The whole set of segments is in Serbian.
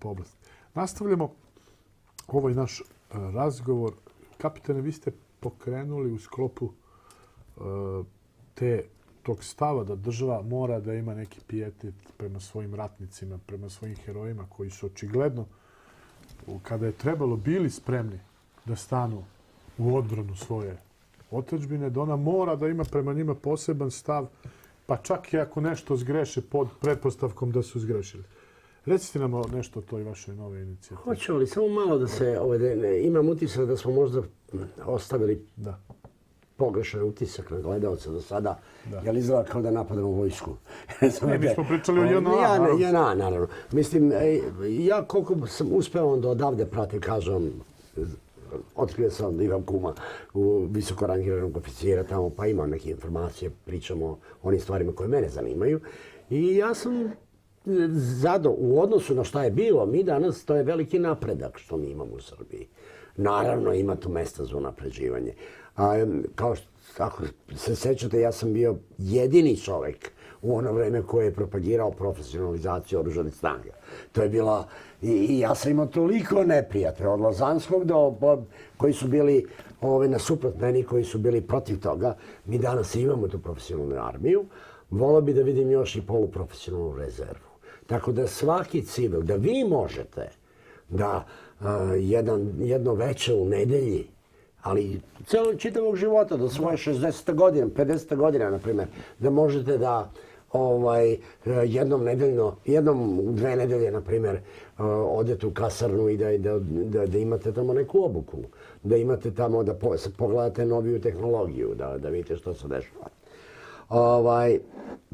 oblast. Nastavljamo ovaj naš razgovor. Kapitane, vi ste pokrenuli u sklopu tog stava da država mora da ima neki pijetet prema svojim ratnicima, prema svojim herojima koji su očigledno, kada je trebalo, bili spremni da stanu u odbranu svoje otadžbine, da ona mora da ima prema njima poseban stav, pa čak i ako nešto zgreše pod pretpostavkom da su zgrešili. Recite nam nešto o toj vašoj nove inicijativi. Hoćemo li samo malo da se... Imam utisak da smo možda ostavili pogrešan utisak na gledalca do sada, jer izgleda kao da napadamo vojsku. Mi smo pričali o JNA. JNA, naravno. Mislim, ja koliko sam uspeo da odavde pratim, kažem, otkrio sam da imam kuma u visoko rangiranog oficira tamo, pa imam neke informacije, pričamo o onim stvarima koje mene zanimaju. I ja sam u odnosu na šta je bilo, mi danas, to je veliki napredak što mi imamo u Srbiji. Naravno, ima tu mesta za unapređivanje. Kao što, ako se sećate, ja sam bio jedini čovjek u ono vreme koji je propagirao profesionalizaciju oružanih snaga. To je bila... I ja sam imao toliko neprijatelja, od Lazanskog koji su bili nasuprot meni, koji su bili protiv toga. Mi danas imamo tu profesionalnu armiju. Volio bi da vidim još i poluprofesionalnu rezervu. Tako da svaki civil, da vi možete da jedno veče u nedelji, ali čitavog života, do svoje 60. godine, 50. godina, na primjer, da možete da jednom u 2 nedelje, na primjer, odete u kasarnu i da imate tamo neku obuku, da imate tamo da pogledate noviju tehnologiju, da vidite što se dešava.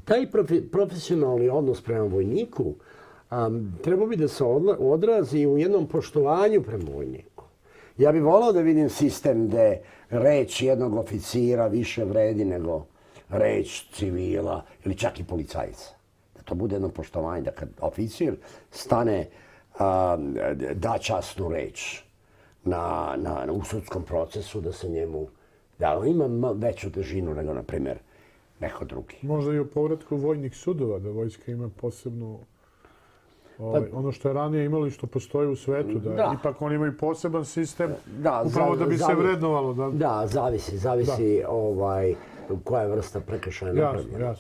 Taj profesionalni odnos prema vojniku treba bi da se odrazi u jednom poštovanju prema vojniku. Ja bih volao da vidim sistem gde reč jednog oficira više vredi nego reč civila ili čak i policajca. Da to bude jedno poštovanje, da kad oficir stane, da časnu reč u sudskom procesu, da se njemu, da ima veću težinu nego, na primjer, neko drugi. Možda i u povratku vojnih sudova, da vojska ima posebnu... Ono što je ranije imali, što postoji u svetu, da ipak oni imaju poseban sistem, upravo da bi se vrednovalo. Da, zavisi koja je vrsta prekršaja napravljena.